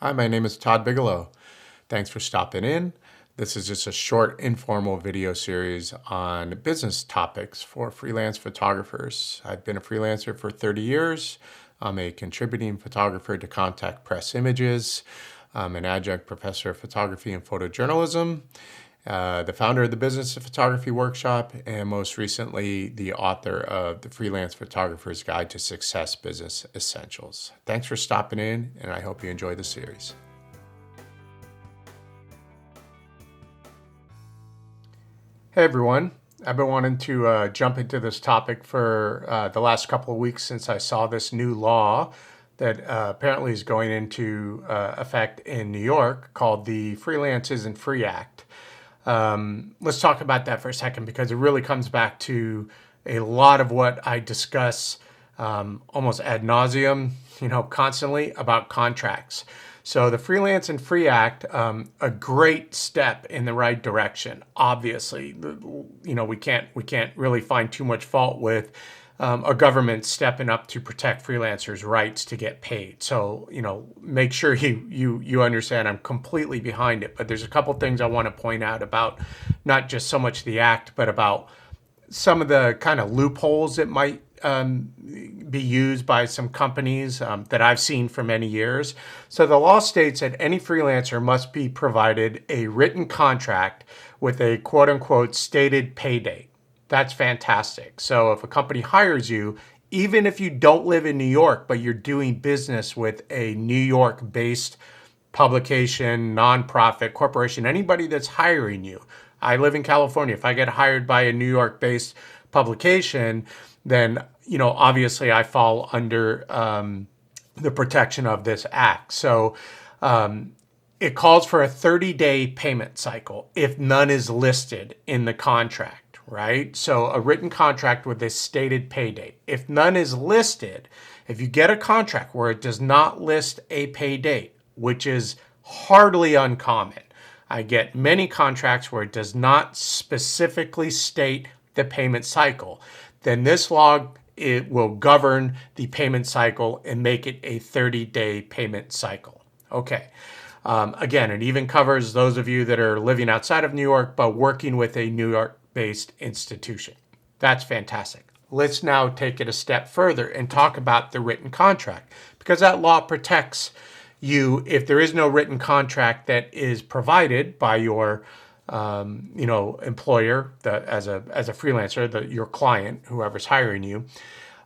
Hi, my name is Todd Bigelow. Thanks for stopping in. This is just a short informal video series on business topics for freelance photographers. I've been a freelancer for 30 years. I'm a contributing photographer to Contact Press Images. I'm an adjunct professor of photography and photojournalism, the founder of the Business of Photography Workshop, and most recently, the author of the Freelance Photographer's Guide to Success Business Essentials. Thanks for stopping in, and I hope you enjoy the series. Hey everyone, I've been wanting to jump into this topic for the last couple of weeks since I saw this new law that apparently is going into effect in New York called the Freelance Isn't Free Act. Let's talk about that for a second because it really comes back to a lot of what I discuss almost ad nauseum, constantly about contracts. So the Freelance and Free Act, a great step in the right direction. Obviously, we can't really find too much fault with a government stepping up to protect freelancers' rights to get paid. So make sure you understand I'm completely behind it. But there's a couple things I want to point out about not just so much the act, but about some of the kind of loopholes that might be used by some companies that I've seen for many years. So the law states that any freelancer must be provided a written contract with a quote unquote stated pay date. That's fantastic. So if a company hires you, even if you don't live in New York, but you're doing business with a New York based publication, nonprofit, corporation, anybody that's hiring you. I live in California. If I get hired by a New York based publication, then, obviously I fall under the protection of this act. So it calls for a 30-day payment cycle if none is listed in the contract, right? So a written contract with a stated pay date. If none is listed, if you get a contract where it does not list a pay date, which is hardly uncommon, I get many contracts where it does not specifically state the payment cycle, then this law, it will govern the payment cycle and make it a 30-day payment cycle. Okay. Again, it even covers those of you that are living outside of New York, but working with a New York-based institution. That's fantastic. Let's now take it a step further and talk about the written contract, because that law protects you if there is no written contract that is provided by your employer, as a freelancer, your client, whoever's hiring you.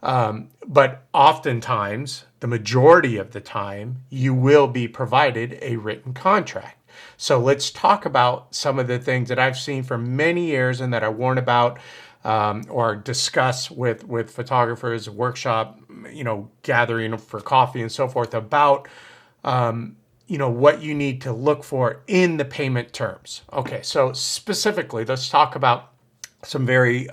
But oftentimes, the majority of the time, you will be provided a written contract. So let's talk about some of the things that I've seen for many years and that I warn about or discuss with photographers, workshop, gathering for coffee and so forth about what you need to look for in the payment terms. Okay, so specifically, let's talk about some very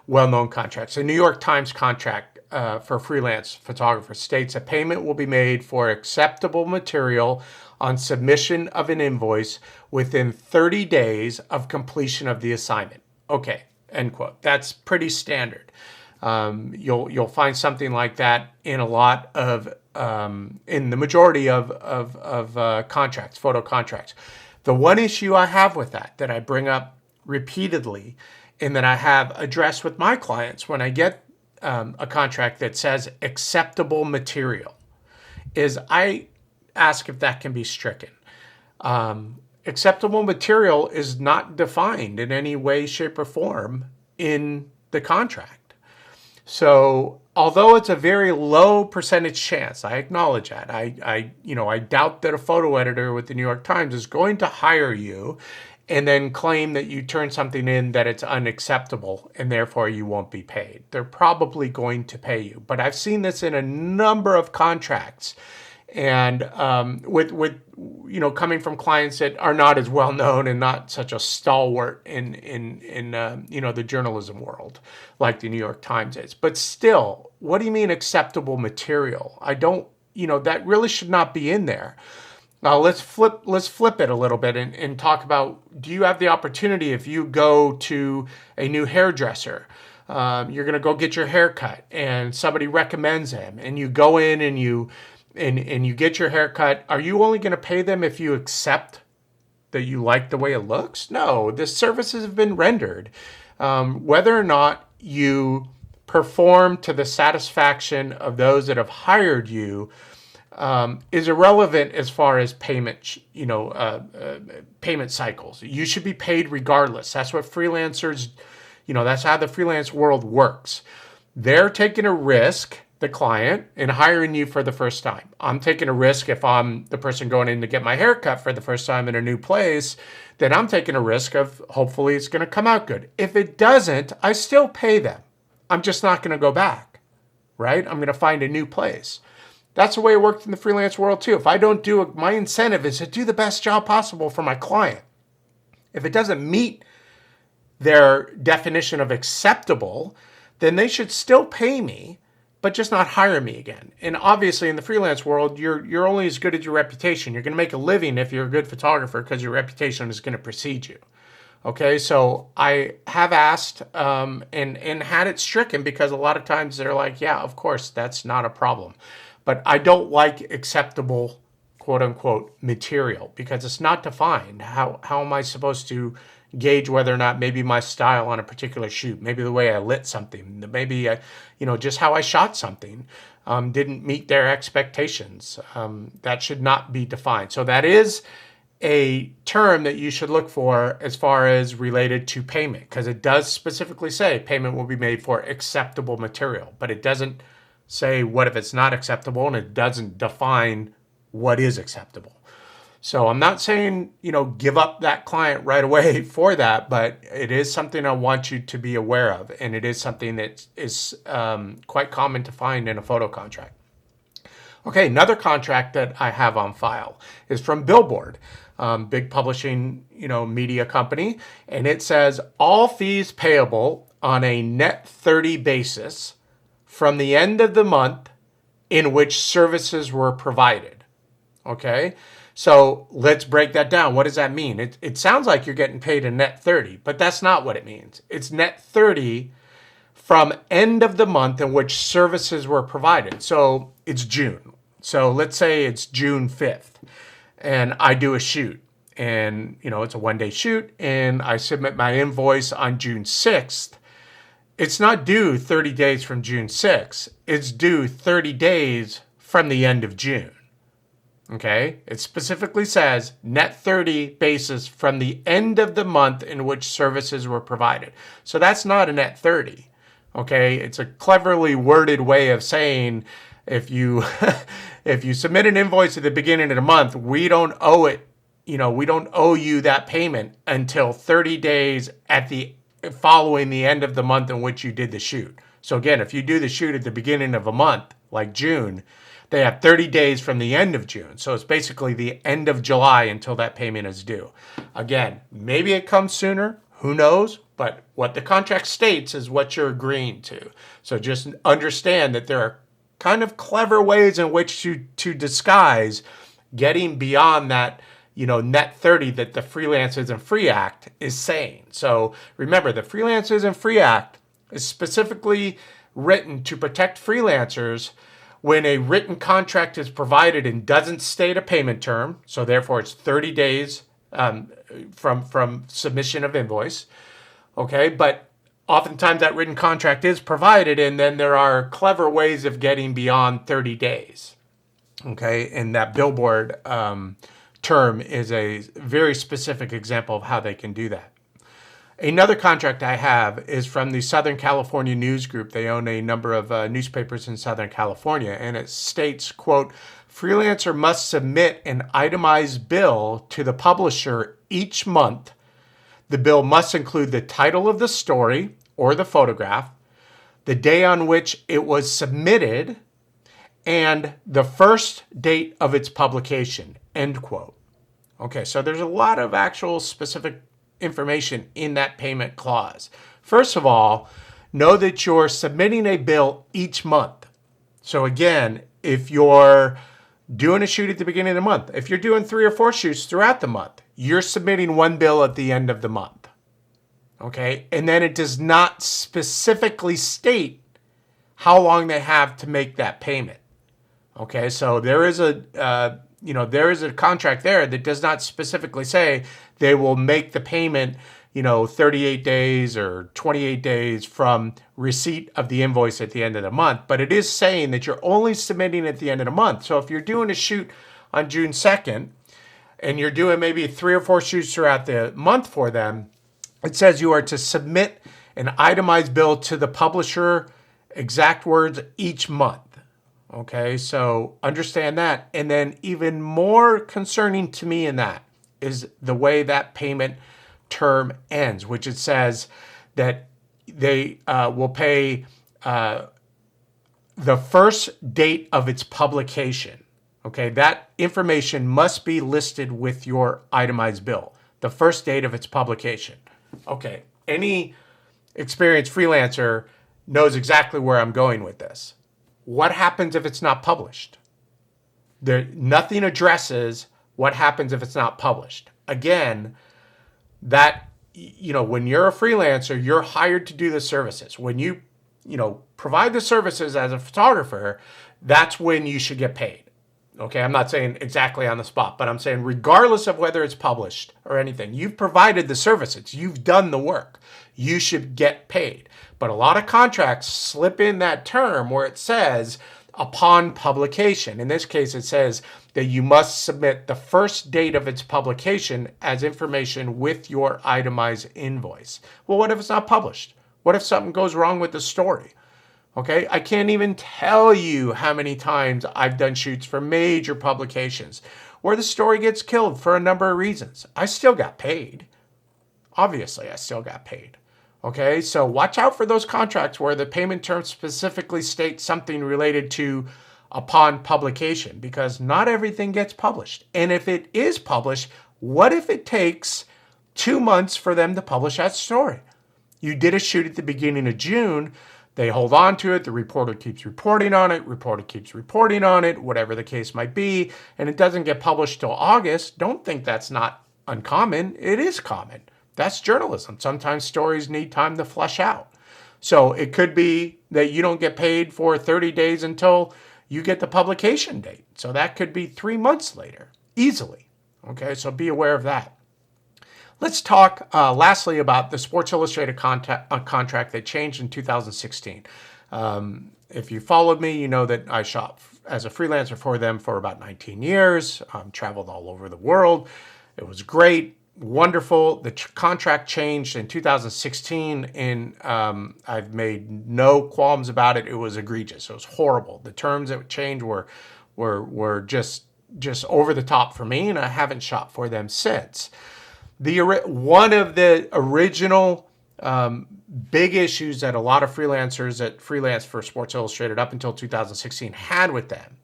well-known contracts. The New York Times contract for freelance photographers states a payment will be made for acceptable material on submission of an invoice within 30 days of completion of the assignment. Okay, end quote. That's pretty standard. You'll find something like that in a lot of in the majority of contracts, photo contracts. The one issue I have with that I bring up repeatedly and that I have addressed with my clients when I get a contract that says acceptable material is I ask if that can be stricken. Acceptable material is not defined in any way, shape, or form in the contract. So although it's a very low percentage chance, I acknowledge that. I doubt that a photo editor with the New York Times is going to hire you and then claim that you turn something in that it's unacceptable and therefore you won't be paid. They're probably going to pay you. But I've seen this in a number of contracts and with coming from clients that are not as well known and not such a stalwart in the journalism world like the New York Times is. But still, what do you mean acceptable material? I don't, that really should not be in there. Now let's flip it a little bit and talk about, do you have the opportunity if you go to a new hairdresser? You're going to go get your hair cut and somebody recommends him and you go in and you and you get your haircut, are you only going to pay them if you accept that you like the way it looks? No, the services have been rendered. Whether or not you perform to the satisfaction of those that have hired you is irrelevant as far as payment, payment cycles. You should be paid regardless. That's what freelancers, that's how the freelance world works. They're taking a risk, the client, in hiring you for the first time. I'm taking a risk if I'm the person going in to get my hair cut for the first time in a new place, then I'm taking a risk of hopefully it's going to come out good. If it doesn't, I still pay them. I'm just not going to go back, right? I'm going to find a new place. That's the way it worked in the freelance world too. If I don't do it, my incentive is to do the best job possible for my client. If it doesn't meet their definition of acceptable, then they should still pay me, but just not hire me again. And obviously in the freelance world, you're only as good as your reputation. You're going to make a living if you're a good photographer because your reputation is going to precede you. Okay, so I have asked and had it stricken because a lot of times they're like, yeah, of course, that's not a problem. But I don't like acceptable, quote unquote, material because it's not defined. How am I supposed to gauge whether or not maybe my style on a particular shoot, maybe the way I lit something, maybe, just how I shot something didn't meet their expectations. That should not be defined. So that is a term that you should look for as far as related to payment, because it does specifically say payment will be made for acceptable material, but it doesn't say what if it's not acceptable, and it doesn't define what is acceptable. So I'm not saying, give up that client right away for that, but it is something I want you to be aware of. And it is something that is quite common to find in a photo contract. Okay, another contract that I have on file is from Billboard, big publishing, media company. And it says all fees payable on a net 30 basis from the end of the month in which services were provided. Okay. So let's break that down. What does that mean? It sounds like you're getting paid a net 30, but that's not what it means. It's net 30 from end of the month in which services were provided. So it's June. So let's say it's June 5th and I do a shoot and, it's a one-day shoot and I submit my invoice on June 6th. It's not due 30 days from June 6th. It's due 30 days from the end of June. Okay, it specifically says net 30 basis from the end of the month in which services were provided. So that's not a net 30. Okay, it's a cleverly worded way of saying if you if you submit an invoice at the beginning of the month, we don't owe it. We don't owe you that payment until 30 days at the following the end of the month in which you did the shoot. So again, if you do the shoot at the beginning of a month, like June, they have 30 days from the end of June. So it's basically the end of July until that payment is due. Again, maybe it comes sooner. Who knows? But what the contract states is what you're agreeing to. So just understand that there are kind of clever ways in which to disguise getting beyond that, net 30 that the Freelance Isn't Free Act is saying. So remember, the Freelance Isn't Free Act is specifically written to protect freelancers when a written contract is provided and doesn't state a payment term, so therefore it's 30 days from submission of invoice, okay? But oftentimes that written contract is provided, and then there are clever ways of getting beyond 30 days, okay? And that Billboard term is a very specific example of how they can do that. Another contract I have is from the Southern California News Group. They own a number of newspapers in Southern California, and it states, quote, freelancer must submit an itemized bill to the publisher each month. The bill must include the title of the story or the photograph, the day on which it was submitted, and the first date of its publication, end quote. Okay, so there's a lot of actual specific information in that payment clause. First of all, know that you're submitting a bill each month. So again, if you're doing a shoot at the beginning of the month, if you're doing 3 or 4 shoots throughout the month, you're submitting one bill at the end of the month. Okay? And then it does not specifically state how long they have to make that payment. Okay, so there is a contract there that does not specifically say they will make the payment, 38 days or 28 days from receipt of the invoice at the end of the month. But it is saying that you're only submitting at the end of the month. So if you're doing a shoot on June 2nd and you're doing maybe 3 or 4 shoots throughout the month for them, it says you are to submit an itemized bill to the publisher, exact words, each month. Okay, so understand that. And then even more concerning to me in that is the way that payment term ends, which it says that they will pay the first date of its publication. Okay, that information must be listed with your itemized bill, the first date of its publication. Okay, any experienced freelancer knows exactly where I'm going with this. What happens if it's not published? Nothing addresses what happens if it's not published. Again, that, when you're a freelancer, you're hired to do the services. When you, provide the services as a photographer, that's when you should get paid. Okay, I'm not saying exactly on the spot, but I'm saying regardless of whether it's published or anything, you've provided the services, you've done the work, you should get paid. But a lot of contracts slip in that term where it says upon publication. In this case, it says that you must submit the first date of its publication as information with your itemized invoice. Well, what if it's not published? What if something goes wrong with the story? Okay, I can't even tell you how many times I've done shoots for major publications where the story gets killed for a number of reasons. I still got paid. Obviously, I still got paid. Okay, so watch out for those contracts where the payment terms specifically state something related to upon publication, because not everything gets published. And if it is published, what if it takes 2 months for them to publish that story? You did a shoot at the beginning of June. They hold on to it. The reporter keeps reporting on it. Reporter keeps reporting on it, whatever the case might be. And it doesn't get published till August. Don't think that's not uncommon. It is common. That's journalism. Sometimes stories need time to flesh out. So it could be that you don't get paid for 30 days until you get the publication date. So that could be 3 months later, easily. Okay, so be aware of that. Let's talk lastly about the Sports Illustrated contract that changed in 2016. If you followed me, you know that I shot as a freelancer for them for about 19 years, traveled all over the world. It was great. Wonderful. The contract changed in 2016, and I've made no qualms about it. It was egregious. It was horrible. The terms that changed were just over the top for me, and I haven't shot for them since. One of the original big issues that a lot of freelancers that freelanced for Sports Illustrated up until 2016 had with them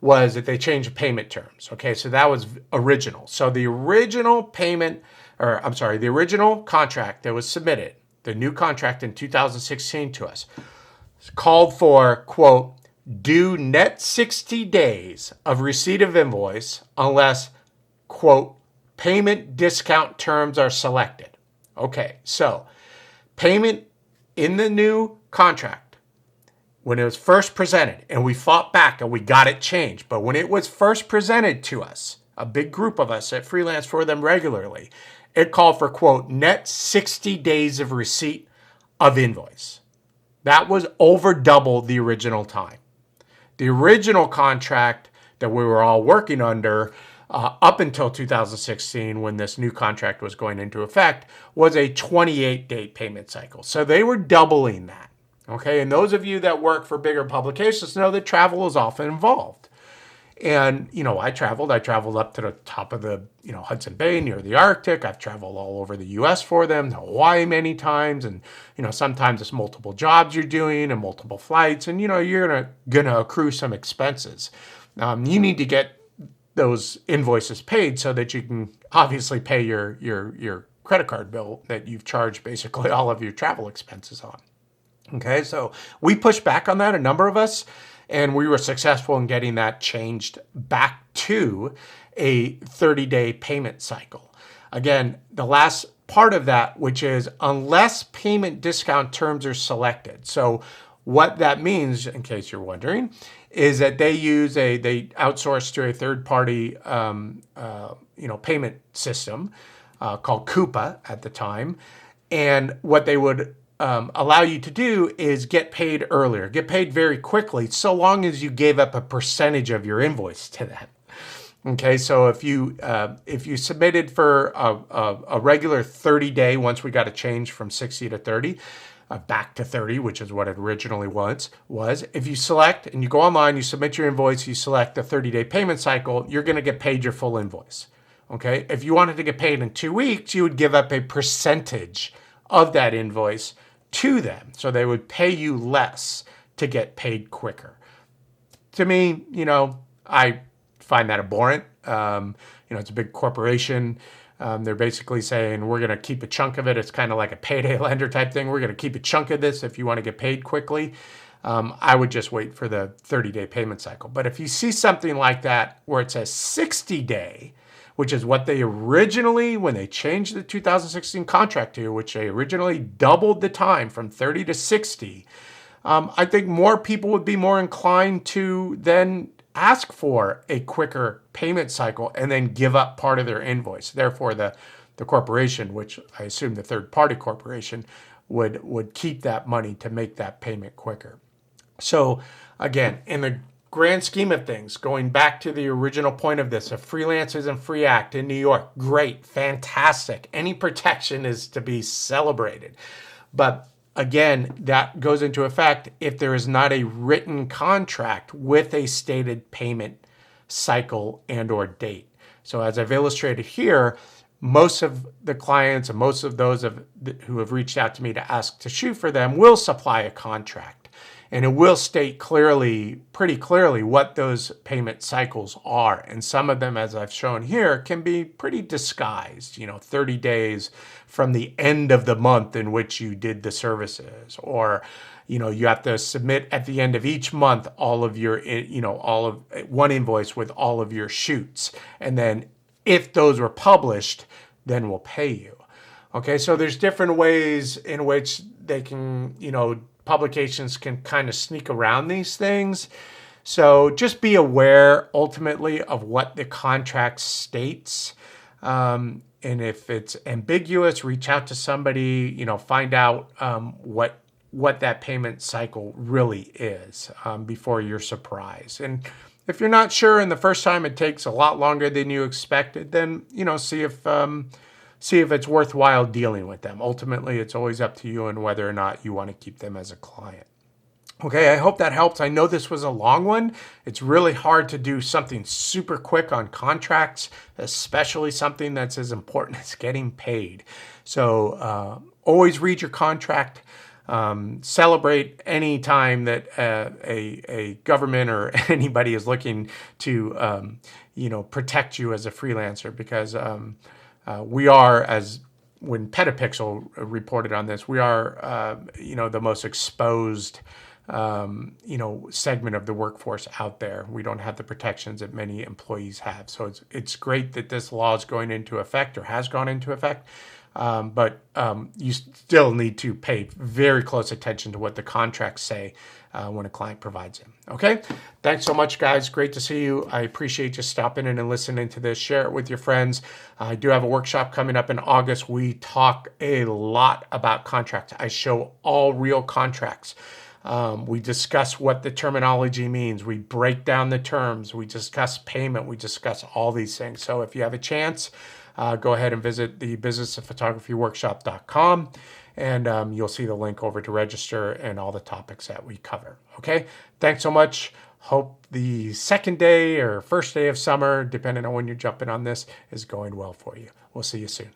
was that they changed the payment terms. Okay, so that was original. So the original the original contract that was submitted, the new contract in 2016 to us, called for, quote, due net 60 days of receipt of invoice unless, quote, payment discount terms are selected. Okay, so payment in the new contract, when it was first presented, and we fought back and we got it changed, but when it was first presented to us, a big group of us that freelance for them regularly, it called for, quote, net 60 days of receipt of invoice. That was over double the original time. The original contract that we were all working under up until 2016, when this new contract was going into effect, was a 28-day payment cycle. So they were doubling that. Okay, and those of you that work for bigger publications know that travel is often involved. And, I traveled up to the top of the, Hudson Bay near the Arctic. I've traveled all over the U.S. for them, to Hawaii many times. And, sometimes it's multiple jobs you're doing and multiple flights. And, you're going to accrue some expenses. You need to get those invoices paid so that you can obviously pay your credit card bill that you've charged basically all of your travel expenses on. Okay, so we pushed back on that, a number of us, and we were successful in getting that changed back to a 30-day payment cycle. Again, the last part of that, which is unless payment discount terms are selected. So what that means, in case you're wondering, is that they outsource to a third-party payment system called Coupa at the time, and what they would allow you to do is get paid earlier, get paid very quickly, so long as you gave up a percentage of your invoice to them. Okay, so if you submitted for a regular 30-day, once we got a change from 60 to 30, back to 30, which is what it originally was, if you select and you go online, you submit your invoice, you select the 30-day payment cycle, you're going to get paid your full invoice. Okay, if you wanted to get paid in 2 weeks, you would give up a percentage of that invoice to them. So they would pay you less to get paid quicker. To me, I find that abhorrent. It's a big corporation. They're basically saying, we're going to keep a chunk of it. It's kind of like a payday lender type thing. We're going to keep a chunk of this if you want to get paid quickly. I would just wait for the 30-day payment cycle. But if you see something like that where it says 60-day, which is what they originally, when they changed the 2016 contract to, which they originally doubled the time from 30 to 60, I think more people would be more inclined to then ask for a quicker payment cycle and then give up part of their invoice. Therefore, the corporation, which I assume the third-party corporation, would keep that money to make that payment quicker. So again, in the grand scheme of things, going back to the original point of this, a Freelancers and Free Act in New York, great, fantastic. Any protection is to be celebrated. But again, that goes into effect if there is not a written contract with a stated payment cycle and or date. So as I've illustrated here, most of the clients and most of those who have reached out to me to ask to shoot for them will supply a contract. And it will state pretty clearly what those payment cycles are. And some of them, as I've shown here, can be pretty disguised, 30 days from the end of the month in which you did the services. Or, you have to submit at the end of each month all of your, one invoice with all of your shoots. And then if those were published, then we'll pay you. Okay, so there's different ways in which they can, publications can kind of sneak around these things. So just be aware ultimately of what the contract states. And if it's ambiguous, reach out to somebody, find out what that payment cycle really is before you're surprised. And if you're not sure and the first time it takes a lot longer than you expected, then, see if it's worthwhile dealing with them. Ultimately, it's always up to you and whether or not you want to keep them as a client. Okay, I hope that helps. I know this was a long one. It's really hard to do something super quick on contracts, especially something that's as important as getting paid. So always read your contract. Celebrate any time that a government or anybody is looking to protect you as a freelancer, because we are, as when Petapixel reported on this, we are, the most exposed, segment of the workforce out there. We don't have the protections that many employees have. So it's great that this law is going into effect or has gone into effect. But you still need to pay very close attention to what the contracts say when a client provides them. Okay? Thanks so much, guys. Great to see you. I appreciate you stopping in and listening to this. Share it with your friends. I do have a workshop coming up in August. We talk a lot about contracts. I show all real contracts. We discuss what the terminology means. We break down the terms. We discuss payment. We discuss all these things. So if you have a chance, go ahead and visit the businessofphotographyworkshop.com, and you'll see the link over to register and all the topics that we cover. Okay, thanks so much. Hope the second day or first day of summer, depending on when you're jumping on this, is going well for you. We'll see you soon.